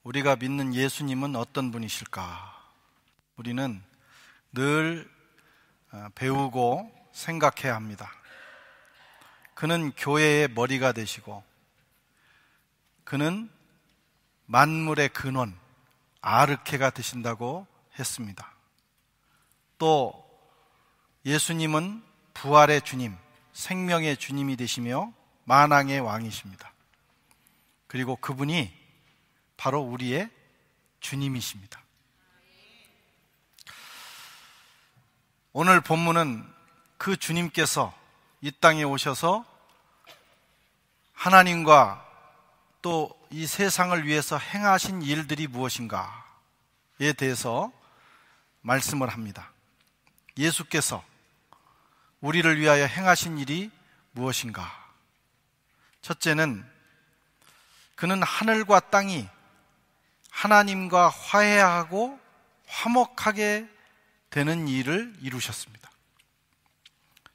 우리가 믿는 예수님은 어떤 분이실까? 우리는 늘 배우고 생각해야 합니다. 그는 교회의 머리가 되시고, 그는 만물의 근원, 아르케가 되신다고 했습니다. 또 예수님은 부활의 주님, 생명의 주님이 되시며 만왕의 왕이십니다. 그리고 그분이 바로 우리의 주님이십니다. 오늘 본문은 그 주님께서 이 땅에 오셔서 하나님과 또 이 세상을 위해서 행하신 일들이 무엇인가에 대해서 말씀을 합니다. 예수께서 우리를 위하여 행하신 일이 무엇인가? 첫째는 그는 하늘과 땅이 하나님과 화해하고 화목하게 되는 일을 이루셨습니다.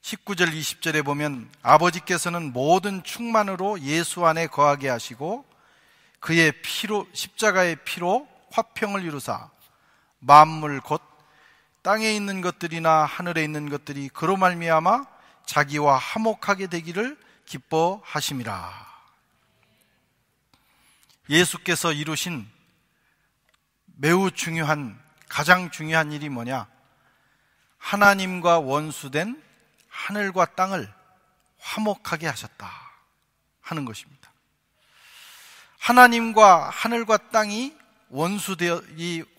19절 20절에 보면 아버지께서는 모든 충만으로 예수 안에 거하게 하시고 그의 피로, 십자가의 피로 화평을 이루사 만물 곧 땅에 있는 것들이나 하늘에 있는 것들이 그로 말미암아 자기와 화목하게 되기를 기뻐하심이라. 예수께서 이루신 매우 중요한, 가장 중요한 일이 뭐냐? 하나님과 원수된 하늘과 땅을 화목하게 하셨다 하는 것입니다. 하나님과 하늘과 땅이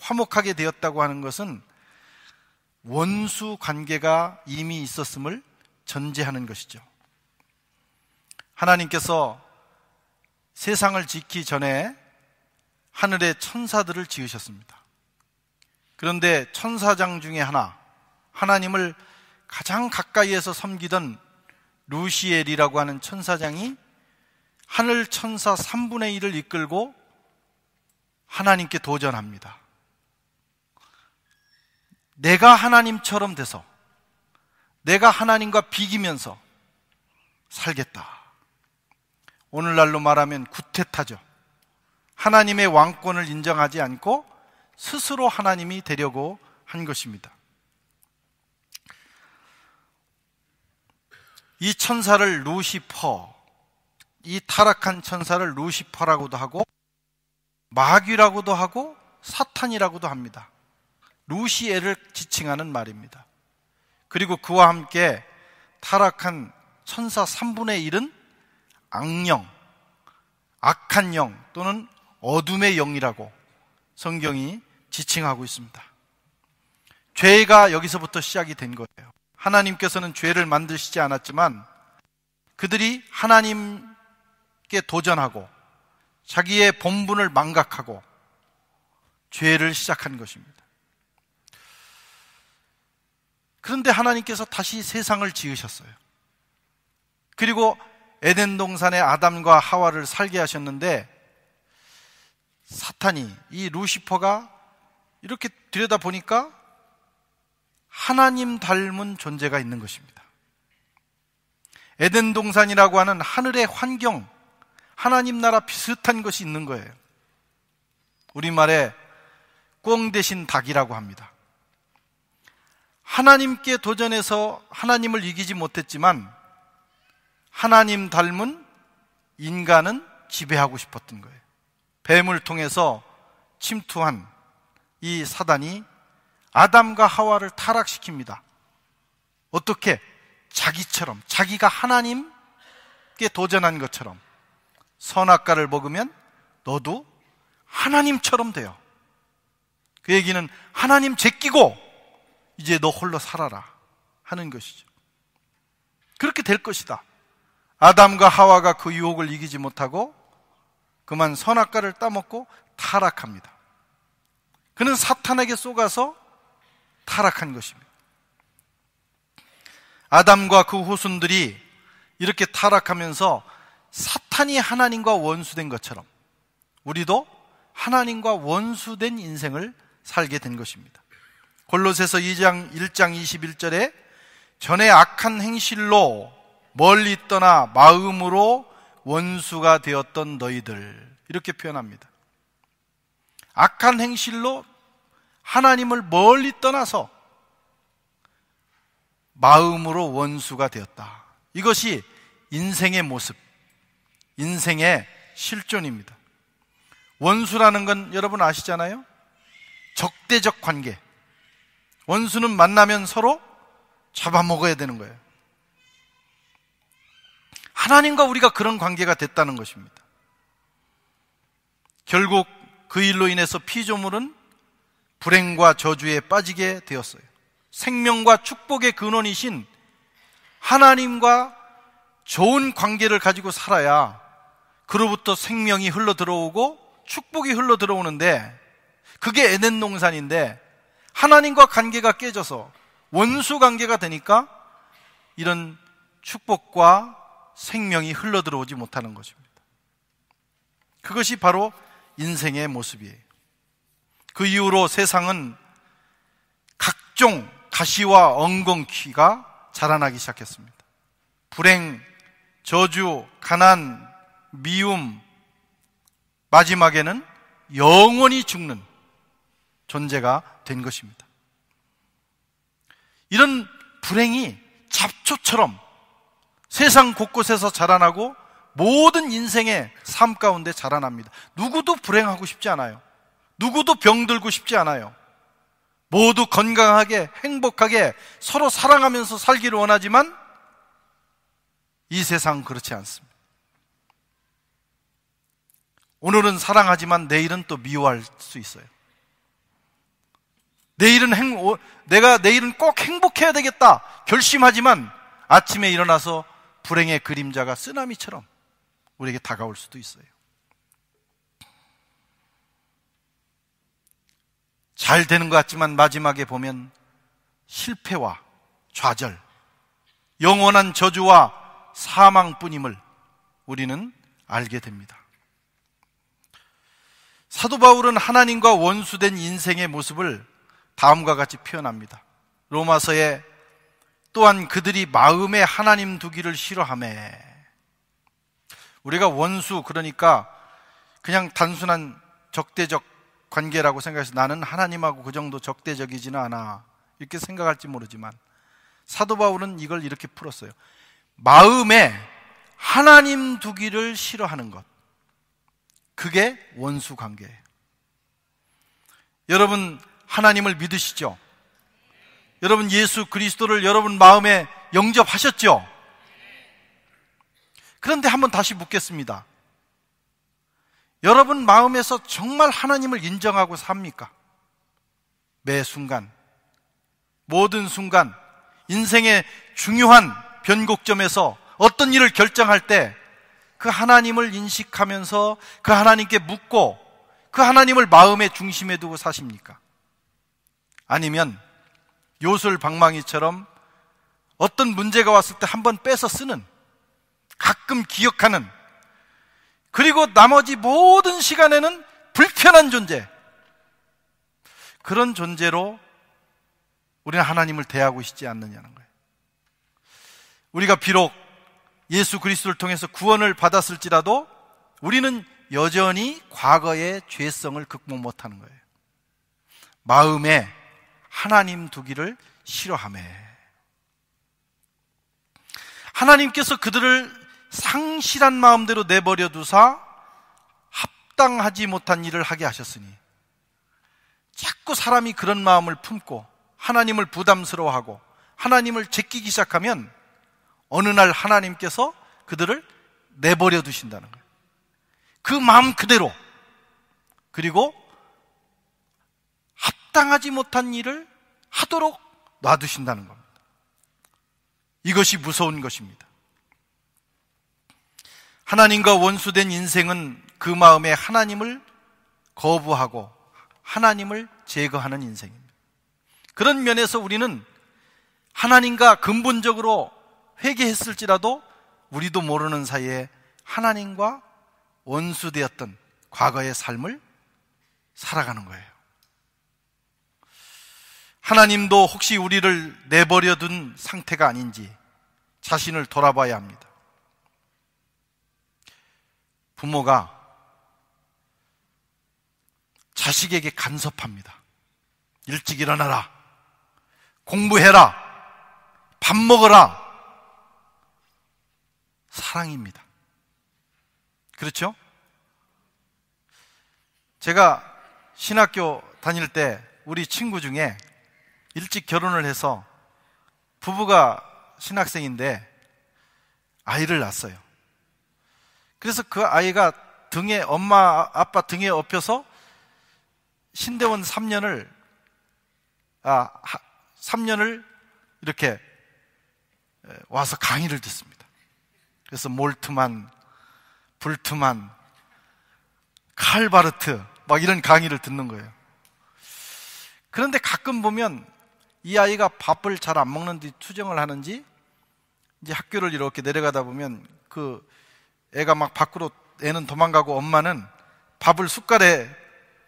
화목하게 되었다고 하는 것은 원수 관계가 이미 있었음을 전제하는 것이죠. 하나님께서 세상을 짓기 전에 하늘의 천사들을 지으셨습니다. 그런데 천사장 중에 하나, 하나님을 가장 가까이에서 섬기던 루시엘이라고 하는 천사장이 하늘 천사 3분의 1을 이끌고 하나님께 도전합니다. 내가 하나님처럼 돼서 내가 하나님과 비기면서 살겠다. 오늘날로 말하면 구테타죠. 하나님의 왕권을 인정하지 않고 스스로 하나님이 되려고 한 것입니다. 이 천사를 루시퍼, 이 타락한 천사를 루시퍼라고도 하고 마귀라고도 하고 사탄이라고도 합니다. 루시엘을 지칭하는 말입니다. 그리고 그와 함께 타락한 천사 3분의 1은 악령, 악한 영 또는 어둠의 영이라고 성경이 지칭하고 있습니다. 죄가 여기서부터 시작이 된 거예요. 하나님께서는 죄를 만드시지 않았지만 그들이 하나님께 도전하고 자기의 본분을 망각하고 죄를 시작한 것입니다. 그런데 하나님께서 다시 세상을 지으셨어요. 그리고 에덴 동산에 아담과 하와를 살게 하셨는데 사탄이, 이 루시퍼가 이렇게 들여다보니까 하나님 닮은 존재가 있는 것입니다. 에덴 동산이라고 하는 하늘의 환경, 하나님 나라 비슷한 것이 있는 거예요. 우리말에 꿩 대신 닭이라고 합니다. 하나님께 도전해서 하나님을 이기지 못했지만 하나님 닮은 인간은 지배하고 싶었던 거예요. 뱀을 통해서 침투한 이 사단이 아담과 하와를 타락시킵니다. 어떻게? 자기처럼, 자기가 하나님께 도전한 것처럼 선악과를 먹으면 너도 하나님처럼 돼요. 그 얘기는 하나님 제끼고 이제 너 홀로 살아라 하는 것이죠. 그렇게 될 것이다. 아담과 하와가 그 유혹을 이기지 못하고 그만 선악과를 따먹고 타락합니다. 그는 사탄에게 쏘가서 타락한 것입니다. 아담과 그 후손들이 이렇게 타락하면서 사탄이 하나님과 원수된 것처럼 우리도 하나님과 원수된 인생을 살게 된 것입니다. 골로새서 1장 21절에 전에 악한 행실로 멀리 떠나 마음으로 원수가 되었던 너희들, 이렇게 표현합니다. 악한 행실로 하나님을 멀리 떠나서 마음으로 원수가 되었다. 이것이 인생의 모습, 인생의 실존입니다. 원수라는 건 여러분 아시잖아요? 적대적 관계. 원수는 만나면 서로 잡아먹어야 되는 거예요. 하나님과 우리가 그런 관계가 됐다는 것입니다. 결국 그 일로 인해서 피조물은 불행과 저주에 빠지게 되었어요. 생명과 축복의 근원이신 하나님과 좋은 관계를 가지고 살아야 그로부터 생명이 흘러 들어오고 축복이 흘러 들어오는데, 그게 에덴 동산인데 하나님과 관계가 깨져서 원수 관계가 되니까 이런 축복과 생명이 흘러 들어오지 못하는 것입니다. 그것이 바로 인생의 모습이에요. 그 이후로 세상은 각종 가시와 엉겅퀴가 자라나기 시작했습니다. 불행, 저주, 가난, 미움, 마지막에는 영원히 죽는 존재가 된 것입니다. 이런 불행이 잡초처럼 세상 곳곳에서 자라나고 모든 인생의 삶 가운데 자라납니다. 누구도 불행하고 싶지 않아요. 누구도 병들고 싶지 않아요. 모두 건강하게 행복하게 서로 사랑하면서 살기를 원하지만 이 세상은 그렇지 않습니다. 오늘은 사랑하지만 내일은 또 미워할 수 있어요. 내가 내일은 꼭 행복해야 되겠다 결심하지만 아침에 일어나서 불행의 그림자가 쓰나미처럼 우리에게 다가올 수도 있어요. 잘 되는 것 같지만 마지막에 보면 실패와 좌절, 영원한 저주와 사망뿐임을 우리는 알게 됩니다. 사도 바울은 하나님과 원수된 인생의 모습을 다음과 같이 표현합니다. 로마서에 또한 그들이 마음에 하나님 두기를 싫어하매. 우리가 원수, 그러니까 그냥 단순한 적대적 관계라고 생각해서 나는 하나님하고 그 정도 적대적이지는 않아 이렇게 생각할지 모르지만 사도 바울은 이걸 이렇게 풀었어요. 마음에 하나님 두기를 싫어하는 것, 그게 원수 관계예요. 여러분 하나님을 믿으시죠? 여러분 예수 그리스도를 여러분 마음에 영접하셨죠? 그런데 한번 다시 묻겠습니다. 여러분 마음에서 정말 하나님을 인정하고 삽니까? 매 순간, 모든 순간, 인생의 중요한 변곡점에서 어떤 일을 결정할 때 그 하나님을 인식하면서 그 하나님께 묻고 그 하나님을 마음의 중심에 두고 사십니까? 아니면 요술방망이처럼 어떤 문제가 왔을 때 한번 빼서 쓰는, 가끔 기억하는, 그리고 나머지 모든 시간에는 불편한 존재, 그런 존재로 우리는 하나님을 대하고 있지 않느냐는 거예요. 우리가 비록 예수 그리스도를 통해서 구원을 받았을지라도 우리는 여전히 과거의 죄성을 극복 못하는 거예요. 마음에 하나님 두기를 싫어하며 하나님께서 그들을 상실한 마음대로 내버려 두사 합당하지 못한 일을 하게 하셨으니 자꾸 사람이 그런 마음을 품고 하나님을 부담스러워하고 하나님을 제끼기 시작하면 어느 날 하나님께서 그들을 내버려 두신다는 거예요. 그 마음 그대로. 그리고 합당하지 못한 일을 하도록 놔두신다는 겁니다. 이것이 무서운 것입니다. 하나님과 원수된 인생은 그 마음에 하나님을 거부하고 하나님을 제거하는 인생입니다. 그런 면에서 우리는 하나님과 근본적으로 회개했을지라도 우리도 모르는 사이에 하나님과 원수되었던 과거의 삶을 살아가는 거예요. 하나님도 혹시 우리를 내버려둔 상태가 아닌지 자신을 돌아봐야 합니다. 부모가 자식에게 간섭합니다. 일찍 일어나라, 공부해라, 밥 먹어라. 사랑입니다. 그렇죠? 제가 신학교 다닐 때 우리 친구 중에 일찍 결혼을 해서 부부가 신학생인데 아이를 낳았어요. 그래서 그 아이가 등에, 엄마 아빠 등에 업혀서 신대원 3년을 이렇게 와서 강의를 듣습니다. 그래서 몰트만, 불트만, 칼바르트 막 이런 강의를 듣는 거예요. 그런데 가끔 보면 이 아이가 밥을 잘 안 먹는지 투정을 하는지, 이제 학교를 이렇게 내려가다 보면 그 애가 막 밖으로, 애는 도망가고 엄마는 밥을 숟갈에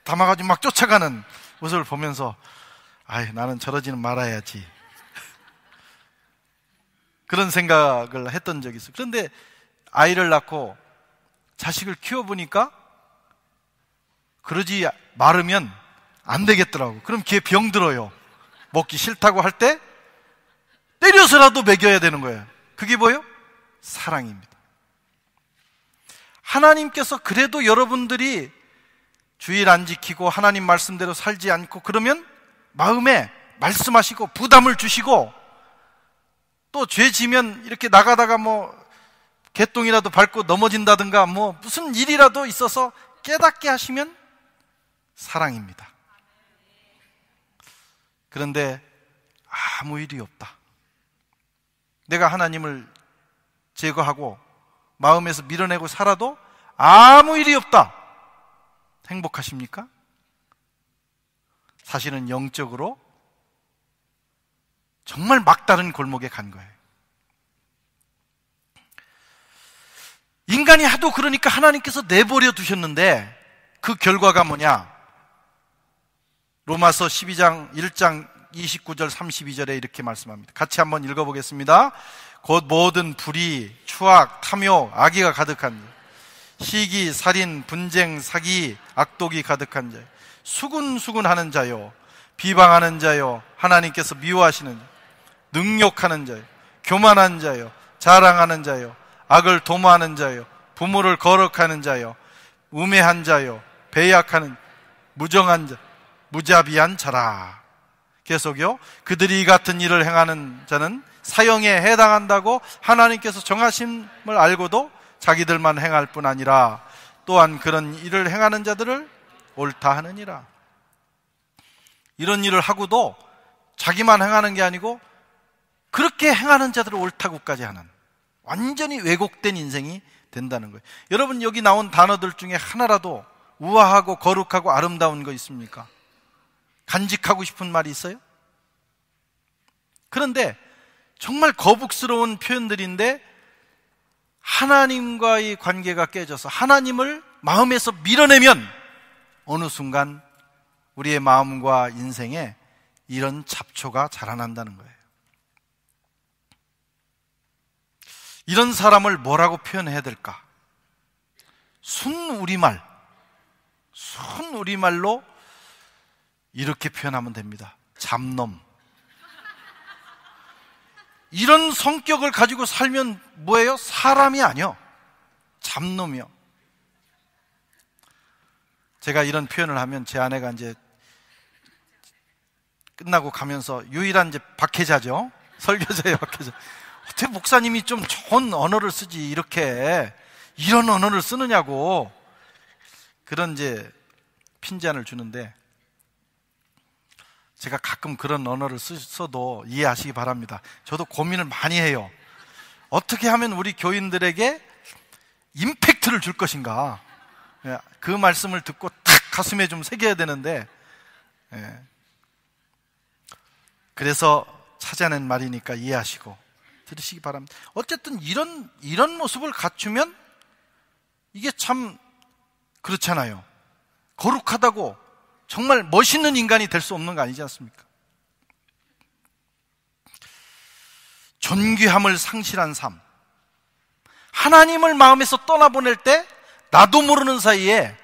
담아가지고 막 쫓아가는 모습을 보면서 아이, 나는 저러지는 말아야지. 그런 생각을 했던 적이 있어요. 그런데 아이를 낳고 자식을 키워보니까 그러지 말으면 안 되겠더라고. 그럼 걔 병들어요. 먹기 싫다고 할 때 때려서라도 먹여야 되는 거예요. 그게 뭐예요? 사랑입니다. 하나님께서 그래도 여러분들이 주일 안 지키고 하나님 말씀대로 살지 않고 그러면 마음에 말씀하시고 부담을 주시고, 또 죄 지면 이렇게 나가다가 뭐 개똥이라도 밟고 넘어진다든가 뭐 무슨 일이라도 있어서 깨닫게 하시면 사랑입니다. 그런데 아무 일이 없다. 내가 하나님을 제거하고 마음에서 밀어내고 살아도 아무 일이 없다. 행복하십니까? 사실은 영적으로 정말 막다른 골목에 간 거예요. 인간이 하도 그러니까 하나님께서 내버려 두셨는데 그 결과가 뭐냐? 로마서 12장 1장 29절 32절에 이렇게 말씀합니다. 같이 한번 읽어보겠습니다. 곧 모든 불의, 추악, 탐욕, 악의가 가득한 자, 시기, 살인, 분쟁, 사기, 악독이 가득한 자, 수군수군하는 자요, 비방하는 자요, 하나님께서 미워하시는 자, 능욕하는 자요, 교만한 자요, 자랑하는 자요, 악을 도모하는 자요, 부모를 거룩하는 자요, 우매한 자요, 배약하는, 무정한 자, 무자비한 자라. 계속요. 그들이 이 같은 일을 행하는 자는 사형에 해당한다고 하나님께서 정하심을 알고도 자기들만 행할 뿐 아니라 또한 그런 일을 행하는 자들을 옳다 하느니라. 이런 일을 하고도 자기만 행하는 게 아니고 그렇게 행하는 자들을 옳다고까지 하는, 완전히 왜곡된 인생이 된다는 거예요. 여러분, 여기 나온 단어들 중에 하나라도 우아하고 거룩하고 아름다운 거 있습니까? 간직하고 싶은 말이 있어요? 그런데 정말 거북스러운 표현들인데 하나님과의 관계가 깨져서 하나님을 마음에서 밀어내면 어느 순간 우리의 마음과 인생에 이런 잡초가 자라난다는 거예요. 이런 사람을 뭐라고 표현해야 될까? 순우리말로 이렇게 표현하면 됩니다. 잡놈. 이런 성격을 가지고 살면 뭐예요? 사람이 아니요, 잡놈이요. 제가 이런 표현을 하면 제 아내가 이제 끝나고 가면서 유일한 이제 박해자죠. 설교자의 박해자. 어떻게 목사님이 좀 좋은 언어를 쓰지 이렇게 이런 언어를 쓰느냐고 그런 이제 핀잔을 주는데, 제가 가끔 그런 언어를 써도 이해하시기 바랍니다. 저도 고민을 많이 해요. 어떻게 하면 우리 교인들에게 임팩트를 줄 것인가. 그 말씀을 듣고 탁 가슴에 좀 새겨야 되는데, 그래서 찾아낸 말이니까 이해하시고 들으시기 바랍니다. 어쨌든 이런 모습을 갖추면 이게 참 그렇잖아요. 거룩하다고 정말 멋있는 인간이 될 수 없는 거 아니지 않습니까? 존귀함을 상실한 삶. 하나님을 마음에서 떠나보낼 때 나도 모르는 사이에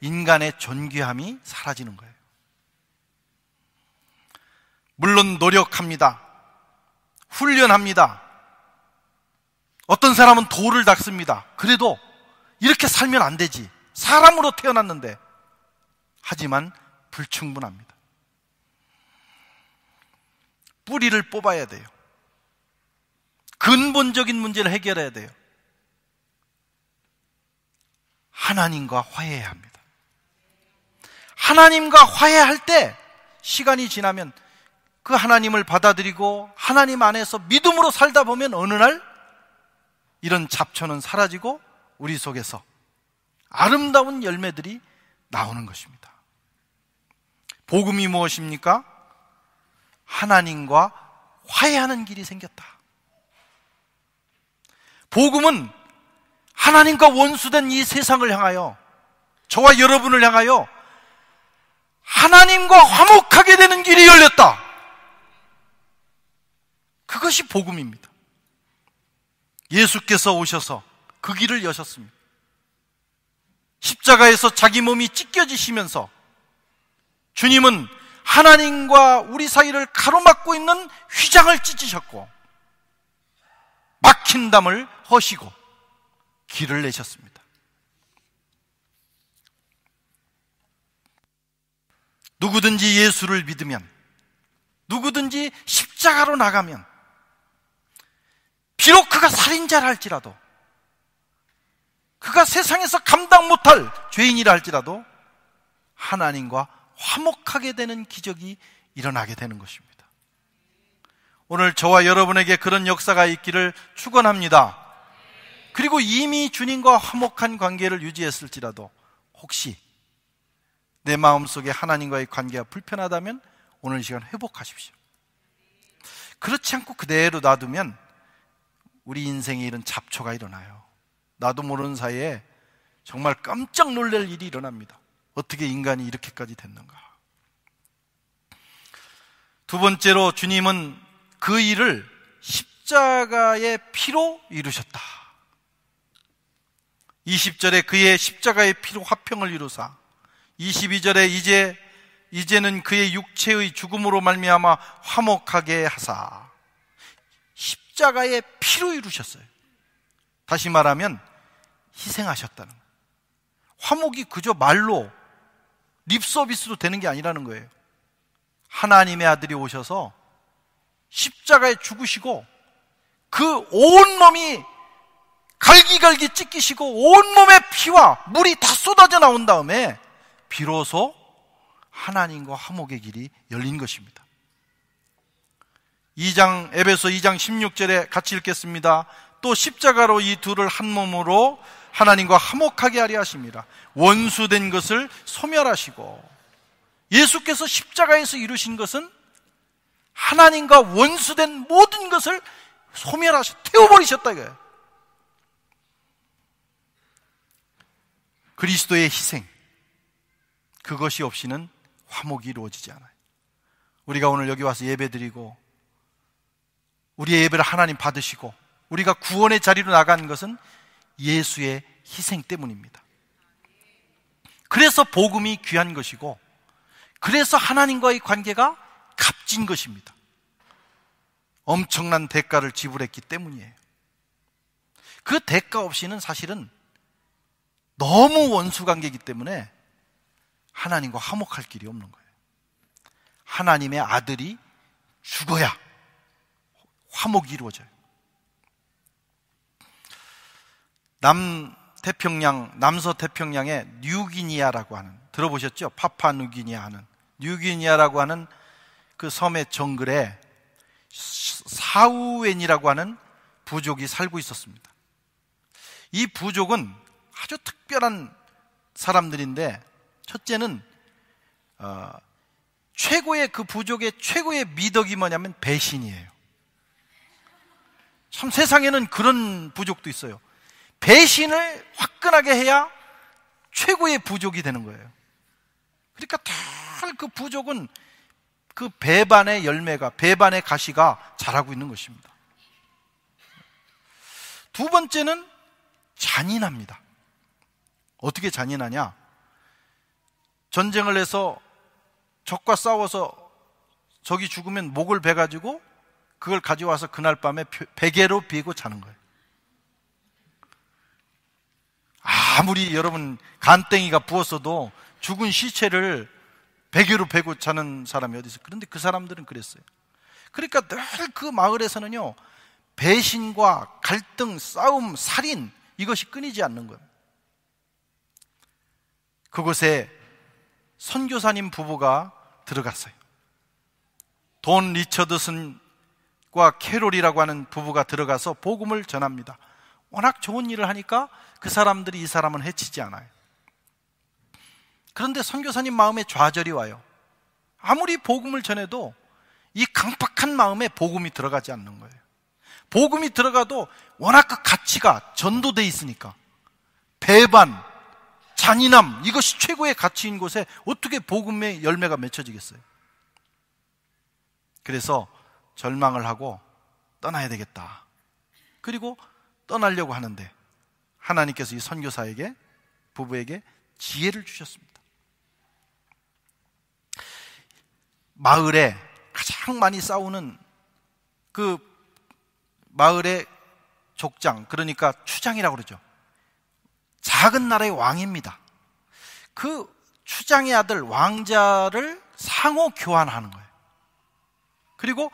인간의 존귀함이 사라지는 거예요. 물론 노력합니다. 훈련합니다. 어떤 사람은 돌을 닦습니다. 그래도 이렇게 살면 안 되지. 사람으로 태어났는데. 하지만 불충분합니다. 뿌리를 뽑아야 돼요. 근본적인 문제를 해결해야 돼요. 하나님과 화해해야 합니다. 하나님과 화해할 때 시간이 지나면 그 하나님을 받아들이고 하나님 안에서 믿음으로 살다 보면 어느 날 이런 잡초는 사라지고 우리 속에서 아름다운 열매들이 나오는 것입니다. 복음이 무엇입니까? 하나님과 화해하는 길이 생겼다. 복음은 하나님과 원수된 이 세상을 향하여, 저와 여러분을 향하여 하나님과 화목하게 되는 길이 열렸다. 그것이 복음입니다. 예수께서 오셔서 그 길을 여셨습니다. 십자가에서 자기 몸이 찢겨지시면서 주님은 하나님과 우리 사이를 가로막고 있는 휘장을 찢으셨고 막힌 담을 허시고 길을 내셨습니다. 누구든지 예수를 믿으면, 누구든지 십자가로 나가면, 비록 그가 살인자라 할지라도, 그가 세상에서 감당 못할 죄인이라 할지라도 하나님과 화목하게 되는 기적이 일어나게 되는 것입니다. 오늘 저와 여러분에게 그런 역사가 있기를 축원합니다. 그리고 이미 주님과 화목한 관계를 유지했을지라도 혹시 내 마음속에 하나님과의 관계가 불편하다면 오늘 이 시간 회복하십시오. 그렇지 않고 그대로 놔두면 우리 인생에 이런 잡초가 일어나요. 나도 모르는 사이에 정말 깜짝 놀랄 일이 일어납니다. 어떻게 인간이 이렇게까지 됐는가. 두 번째로 주님은 그 일을 십자가의 피로 이루셨다. 20절에 그의 십자가의 피로 화평을 이루사, 22절에 이제는 그의 육체의 죽음으로 말미암아 화목하게 하사, 십자가의 피로 이루셨어요. 다시 말하면 희생하셨다는 거예요. 화목이 그저 말로 립서비스로 되는 게 아니라는 거예요. 하나님의 아들이 오셔서 십자가에 죽으시고 그 온몸이 갈기갈기 찢기시고 온몸의 피와 물이 다 쏟아져 나온 다음에 비로소 하나님과 화목의 길이 열린 것입니다. 에베소 2장 16절에 같이 읽겠습니다. 또 십자가로 이 둘을 한 몸으로 하나님과 화목하게 하려 하십니다. 원수된 것을 소멸하시고, 예수께서 십자가에서 이루신 것은 하나님과 원수된 모든 것을 태워버리셨다 이거예요. 그리스도의 희생, 그것이 없이는 화목이 이루어지지 않아요. 우리가 오늘 여기 와서 예배드리고 우리의 예배를 하나님 받으시고 우리가 구원의 자리로 나간 것은 예수의 희생 때문입니다. 그래서 복음이 귀한 것이고, 그래서 하나님과의 관계가 값진 것입니다. 엄청난 대가를 지불했기 때문이에요. 그 대가 없이는 사실은 너무 원수관계이기 때문에 하나님과 화목할 길이 없는 거예요. 하나님의 아들이 죽어야 화목이 이루어져요. 남서태평양의 뉴기니아라고 하는, 들어보셨죠? 파푸아뉴기니아 하는, 뉴기니아라고 하는 그 섬의 정글에 사우엔이라고 하는 부족이 살고 있었습니다. 이 부족은 아주 특별한 사람들인데, 첫째는 그 부족의 최고의 미덕이 뭐냐면 배신이에요. 참 세상에는 그런 부족도 있어요. 배신을 화끈하게 해야 최고의 부족이 되는 거예요. 그러니까 늘 그 부족은 그 배반의 열매가, 배반의 가시가 자라고 있는 것입니다. 두 번째는 잔인합니다. 어떻게 잔인하냐? 전쟁을 해서 적과 싸워서 적이 죽으면 목을 베가지고 그걸 가져와서 그날 밤에 베개로 비고 자는 거예요. 아무리 여러분 간땡이가 부었어도 죽은 시체를 베개로 베고 자는 사람이 어디 있어요? 그런데 그 사람들은 그랬어요. 그러니까 늘 그 마을에서는요, 배신과 갈등, 싸움, 살인, 이것이 끊이지 않는 거예요. 그곳에 선교사님 부부가 들어갔어요. 돈 리처드슨과 캐롤이라고 하는 부부가 들어가서 복음을 전합니다. 워낙 좋은 일을 하니까 그 사람들이 이 사람은 해치지 않아요. 그런데 선교사님 마음에 좌절이 와요. 아무리 복음을 전해도 이 강팍한 마음에 복음이 들어가지 않는 거예요. 복음이 들어가도 워낙 그 가치가 전도돼 있으니까, 배반, 잔인함, 이것이 최고의 가치인 곳에 어떻게 복음의 열매가 맺혀지겠어요? 그래서 절망을 하고 떠나야 되겠다. 그리고 떠나려고 하는데 하나님께서 이 선교사에게, 부부에게 지혜를 주셨습니다. 마을에 가장 많이 싸우는 그 마을의 족장, 그러니까 추장이라고 그러죠. 작은 나라의 왕입니다. 그 추장의 아들 왕자를 상호 교환하는 거예요. 그리고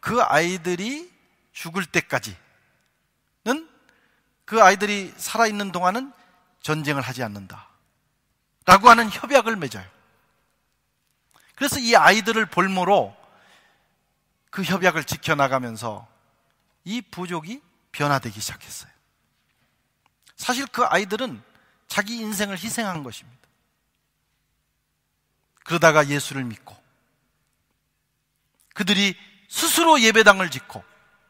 그 아이들이 죽을 때까지는, 그 아이들이 살아있는 동안은 전쟁을 하지 않는다 라고 하는 협약을 맺어요. 그래서 이 아이들을 볼모로 그 협약을 지켜나가면서 이 부족이 변화되기 시작했어요. 사실 그 아이들은 자기 인생을 희생한 것입니다. 그러다가 예수를 믿고 그들이 스스로 예배당을 짓고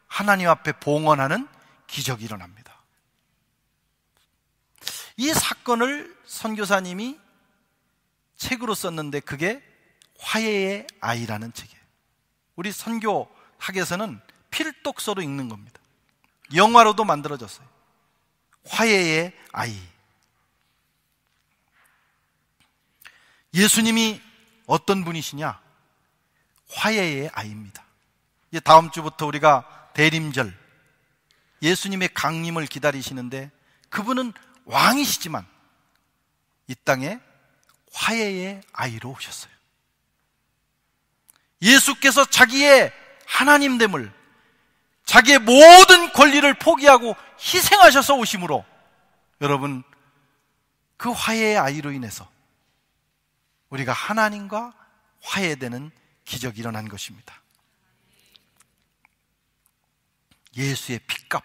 하나님 앞에 봉헌하는 기적이 일어납니다. 이 사건을 선교사님이 책으로 썼는데 그게 화해의 아이라는 책이에요. 우리 선교학에서는 필독서로 읽는 겁니다. 영화로도 만들어졌어요. 화해의 아이. 예수님이 어떤 분이시냐? 화해의 아이입니다. 이제 다음 주부터 우리가 대림절, 예수님의 강림을 기다리시는데 그분은 왕이시지만 이 땅에 화해의 아이로 오셨어요. 예수께서 자기의 하나님됨을, 자기의 모든 권리를 포기하고 희생하셔서 오심으로 여러분, 그 화해의 아이로 인해서 우리가 하나님과 화해되는 기적이 일어난 것입니다. 예수의 핏값,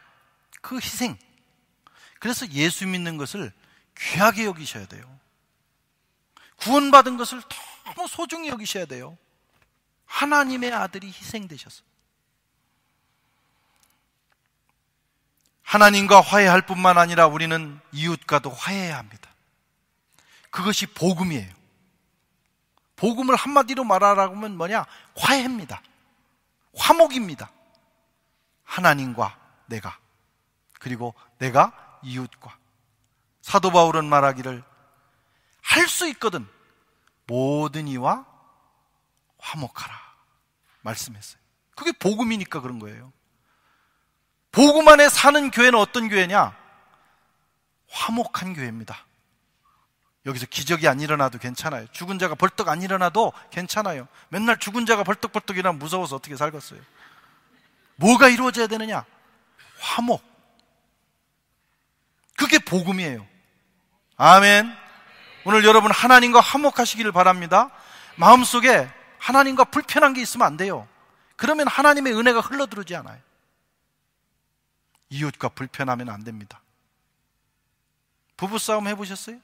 그 희생. 그래서 예수 믿는 것을 귀하게 여기셔야 돼요. 구원받은 것을 너무 소중히 여기셔야 돼요. 하나님의 아들이 희생되셔서 하나님과 화해할 뿐만 아니라 우리는 이웃과도 화해해야 합니다. 그것이 복음이에요. 복음을 한마디로 말하라고 하면 뭐냐? 화해입니다. 화목입니다. 하나님과 내가, 그리고 내가 이웃과. 사도 바울은 말하기를 할 수 있거든 모든 이와 화목하라 말씀했어요. 그게 복음이니까 그런 거예요. 복음 안에 사는 교회는 어떤 교회냐? 화목한 교회입니다. 여기서 기적이 안 일어나도 괜찮아요. 죽은 자가 벌떡 안 일어나도 괜찮아요. 맨날 죽은 자가 벌떡벌떡 일어나면 무서워서 어떻게 살겠어요? 뭐가 이루어져야 되느냐? 화목. 그게 복음이에요. 아멘. 오늘 여러분 하나님과 화목하시기를 바랍니다. 마음속에 하나님과 불편한 게 있으면 안 돼요. 그러면 하나님의 은혜가 흘러들어오지 않아요. 이웃과 불편하면 안 됩니다. 부부싸움 해보셨어요?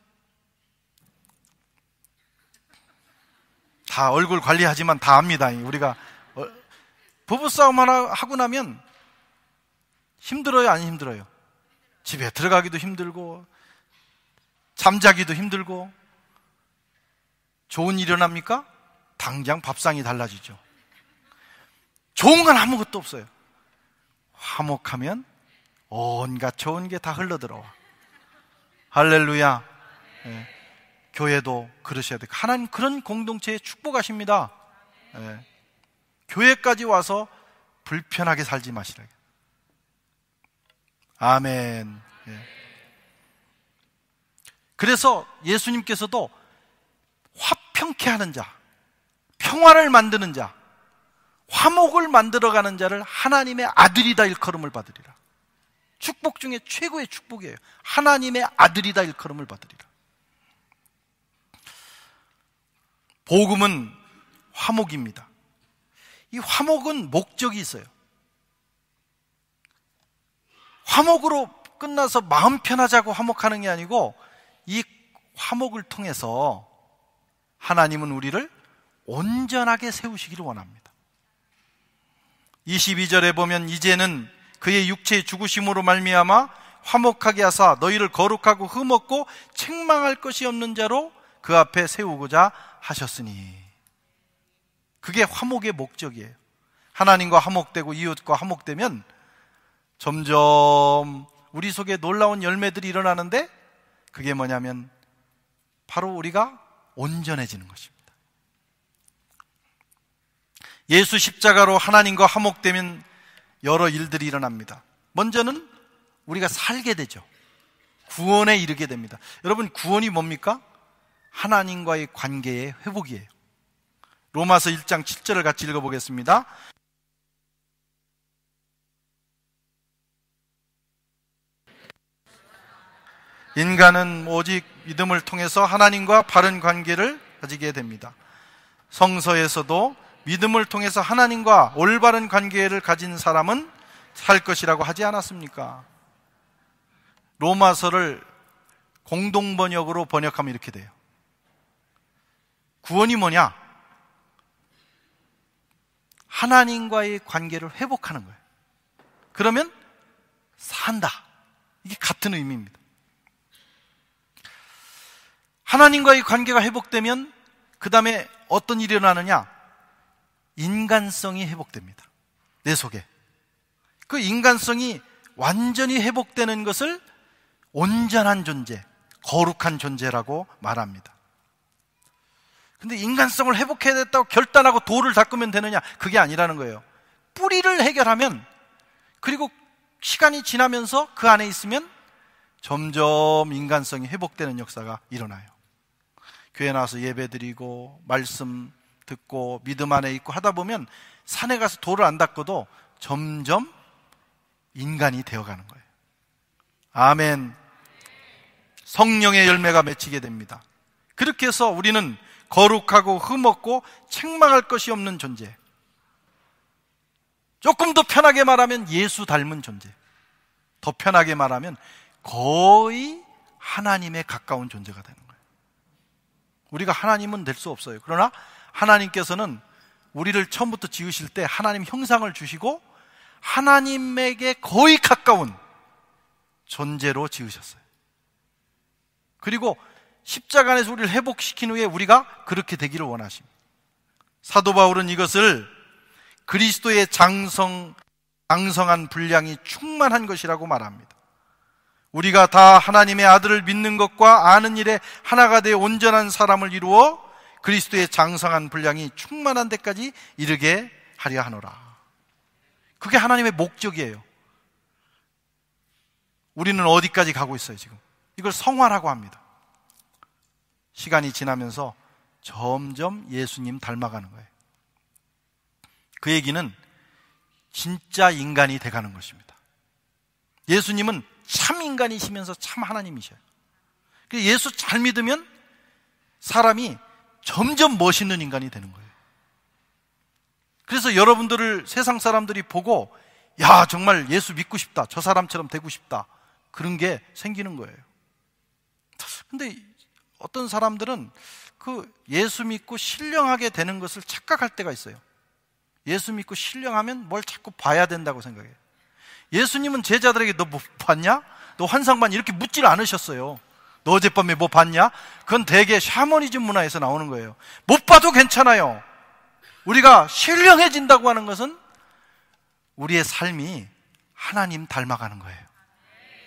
다 얼굴 관리하지만 다 압니다. 우리가 부부싸움 하나 하고 나면 힘들어요, 안 힘들어요? 집에 들어가기도 힘들고 잠자기도 힘들고. 좋은 일이 일어납니까? 당장 밥상이 달라지죠. 좋은 건 아무것도 없어요. 화목하면 온갖 좋은 게 다 흘러들어와. 할렐루야. 네. 교회도 그러셔야 돼요. 하나님 그런 공동체에 축복하십니다. 예. 교회까지 와서 불편하게 살지 마시라. 아멘. 예. 그래서 예수님께서도 화평케 하는 자, 평화를 만드는 자, 화목을 만들어가는 자를 하나님의 아들이다 일컬음을 받으리라. 축복 중에 최고의 축복이에요. 하나님의 아들이다 일컬음을 받으리라. 복음은 화목입니다. 이 화목은 목적이 있어요. 화목으로 끝나서 마음 편하자고 화목하는 게 아니고 이 화목을 통해서 하나님은 우리를 온전하게 세우시기를 원합니다. 22절에 보면 이제는 그의 육체의 죽으심으로 말미암아 화목하게 하사 너희를 거룩하고 흠없고 책망할 것이 없는 자로 그 앞에 세우고자 하셨으니, 그게 화목의 목적이에요. 하나님과 화목되고 이웃과 화목되면 점점 우리 속에 놀라운 열매들이 일어나는데, 그게 뭐냐면 바로 우리가 온전해지는 것입니다. 예수 십자가로 하나님과 화목되면 여러 일들이 일어납니다. 먼저는 우리가 살게 되죠. 구원에 이르게 됩니다. 여러분, 구원이 뭡니까? 하나님과의 관계의 회복이에요. 로마서 1장 7절을 같이 읽어보겠습니다. 인간은 오직 믿음을 통해서 하나님과 바른 관계를 가지게 됩니다. 성서에서도 믿음을 통해서 하나님과 올바른 관계를 가진 사람은 살 것이라고 하지 않았습니까? 로마서를 공동번역으로 번역하면 이렇게 돼요. 구원이 뭐냐? 하나님과의 관계를 회복하는 거예요. 그러면 산다. 이게 같은 의미입니다. 하나님과의 관계가 회복되면 그 다음에 어떤 일이 일어나느냐? 인간성이 회복됩니다. 내 속에. 그 인간성이 완전히 회복되는 것을 온전한 존재, 거룩한 존재라고 말합니다. 근데 인간성을 회복해야 됐다고 결단하고 돌을 닦으면 되느냐? 그게 아니라는 거예요. 뿌리를 해결하면, 그리고 시간이 지나면서 그 안에 있으면 점점 인간성이 회복되는 역사가 일어나요. 교회 나와서 예배드리고 말씀 듣고 믿음 안에 있고 하다 보면 산에 가서 돌을 안 닦아도 점점 인간이 되어가는 거예요. 아멘. 성령의 열매가 맺히게 됩니다. 그렇게 해서 우리는 거룩하고 흠없고 책망할 것이 없는 존재, 조금 더 편하게 말하면 예수 닮은 존재, 더 편하게 말하면 거의 하나님에 가까운 존재가 되는 거예요. 우리가 하나님은 될 수 없어요. 그러나 하나님께서는 우리를 처음부터 지으실 때 하나님 형상을 주시고 하나님에게 거의 가까운 존재로 지으셨어요. 그리고 십자가 안에서 우리를 회복시킨 후에 우리가 그렇게 되기를 원하십니다. 사도 바울은 이것을 그리스도의 장성한 분량이 충만한 것이라고 말합니다. 우리가 다 하나님의 아들을 믿는 것과 아는 일에 하나가 되어 온전한 사람을 이루어 그리스도의 장성한 분량이 충만한 데까지 이르게 하려 하노라. 그게 하나님의 목적이에요. 우리는 어디까지 가고 있어요 지금? 이걸 성화라고 합니다. 시간이 지나면서 점점 예수님 닮아가는 거예요. 그 얘기는 진짜 인간이 돼가는 것입니다. 예수님은 참 인간이시면서 참 하나님이셔요. 예수 잘 믿으면 사람이 점점 멋있는 인간이 되는 거예요. 그래서 여러분들을 세상 사람들이 보고 야, 정말 예수 믿고 싶다, 저 사람처럼 되고 싶다, 그런 게 생기는 거예요. 근데 어떤 사람들은 그 예수 믿고 신령하게 되는 것을 착각할 때가 있어요. 예수 믿고 신령하면 뭘 자꾸 봐야 된다고 생각해요. 예수님은 제자들에게 너 뭐 봤냐? 너 환상봤냐? 이렇게 묻지를 않으셨어요. 너 어젯밤에 뭐 봤냐? 그건 대개 샤머니즘 문화에서 나오는 거예요. 못 봐도 괜찮아요. 우리가 신령해진다고 하는 것은 우리의 삶이 하나님 닮아가는 거예요.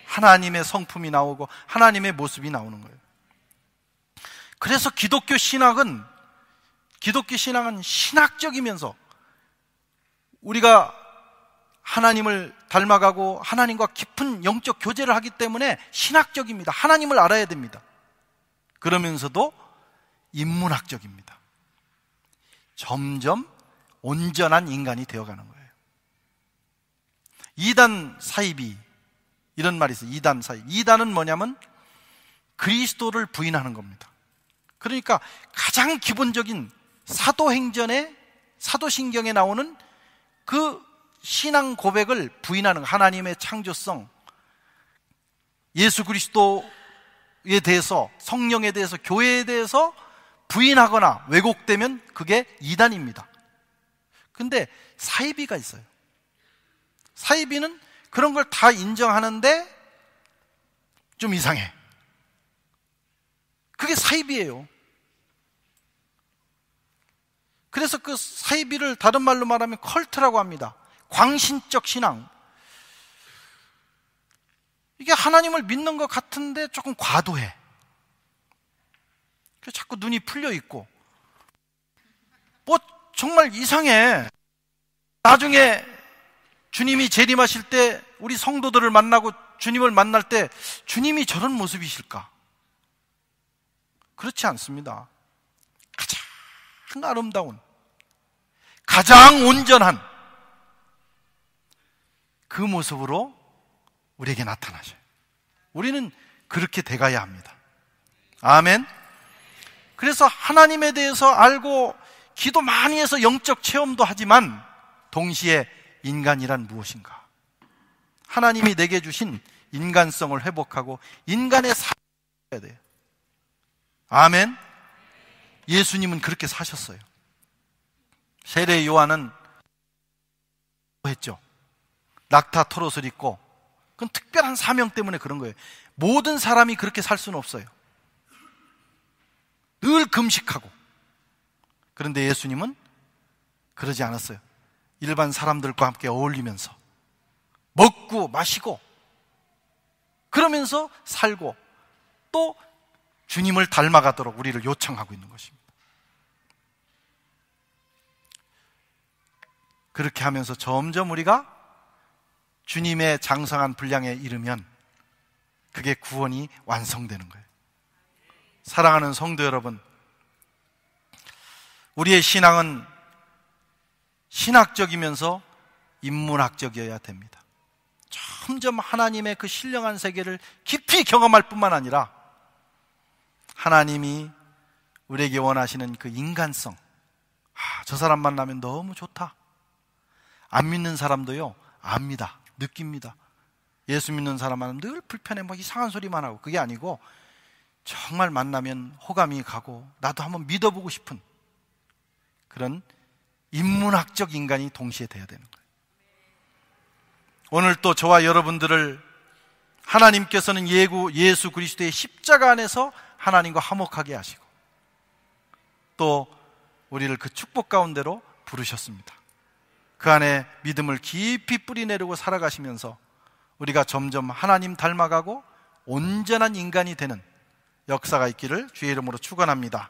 하나님의 성품이 나오고 하나님의 모습이 나오는 거예요. 그래서 기독교 신앙은 신학적이면서 우리가 하나님을 닮아가고 하나님과 깊은 영적 교제를 하기 때문에 신학적입니다. 하나님을 알아야 됩니다. 그러면서도 인문학적입니다. 점점 온전한 인간이 되어가는 거예요. 이단 사이비, 이런 말이 있어요. 이단 사이비. 이단은 뭐냐면 그리스도를 부인하는 겁니다. 그러니까 가장 기본적인 사도행전에, 사도신경에 나오는 그 신앙 고백을 부인하는, 하나님의 창조성, 예수 그리스도에 대해서, 성령에 대해서, 교회에 대해서 부인하거나 왜곡되면 그게 이단입니다. 근데 사이비가 있어요. 사이비는 그런 걸 다 인정하는데 좀 이상해. 그게 사이비예요. 그래서 그 사이비를 다른 말로 말하면 컬트라고 합니다. 광신적 신앙. 이게 하나님을 믿는 것 같은데 조금 과도해. 그래서 자꾸 눈이 풀려 있고, 뭐 정말 이상해. 나중에 주님이 재림하실 때 우리 성도들을 만나고 주님을 만날 때 주님이 저런 모습이실까? 그렇지 않습니다. 가장 아름다운, 가장 온전한 그 모습으로 우리에게 나타나셔요. 우리는 그렇게 돼가야 합니다. 아멘. 그래서 하나님에 대해서 알고 기도 많이 해서 영적 체험도 하지만 동시에 인간이란 무엇인가? 하나님이 내게 주신 인간성을 회복하고 인간의 삶을 해야 돼요. 아멘. 예수님은 그렇게 사셨어요. 세례 요한은 했죠. 낙타 털옷을 입고. 그건 특별한 사명 때문에 그런 거예요. 모든 사람이 그렇게 살 수는 없어요. 늘 금식하고. 그런데 예수님은 그러지 않았어요. 일반 사람들과 함께 어울리면서 먹고 마시고 그러면서 살고 또 주님을 닮아가도록 우리를 요청하고 있는 것입니다. 그렇게 하면서 점점 우리가 주님의 장성한 분량에 이르면 그게 구원이 완성되는 거예요. 사랑하는 성도 여러분, 우리의 신앙은 신학적이면서 인문학적이어야 됩니다. 점점 하나님의 그 신령한 세계를 깊이 경험할 뿐만 아니라 하나님이 우리에게 원하시는 그 인간성, 저 사람 만나면 너무 좋다. 안 믿는 사람도요, 압니다. 느낍니다. 예수 믿는 사람은 늘 불편해, 막 이상한 소리만 하고. 그게 아니고 정말 만나면 호감이 가고 나도 한번 믿어보고 싶은 그런 인문학적 인간이 동시에 돼야 되는 거예요. 오늘 또 저와 여러분들을 하나님께서는 예수 그리스도의 십자가 안에서 하나님과 화목하게 하시고 또 우리를 그 축복 가운데로 부르셨습니다. 그 안에 믿음을 깊이 뿌리내리고 살아가시면서 우리가 점점 하나님 닮아가고 온전한 인간이 되는 역사가 있기를 주의 이름으로 축원합니다.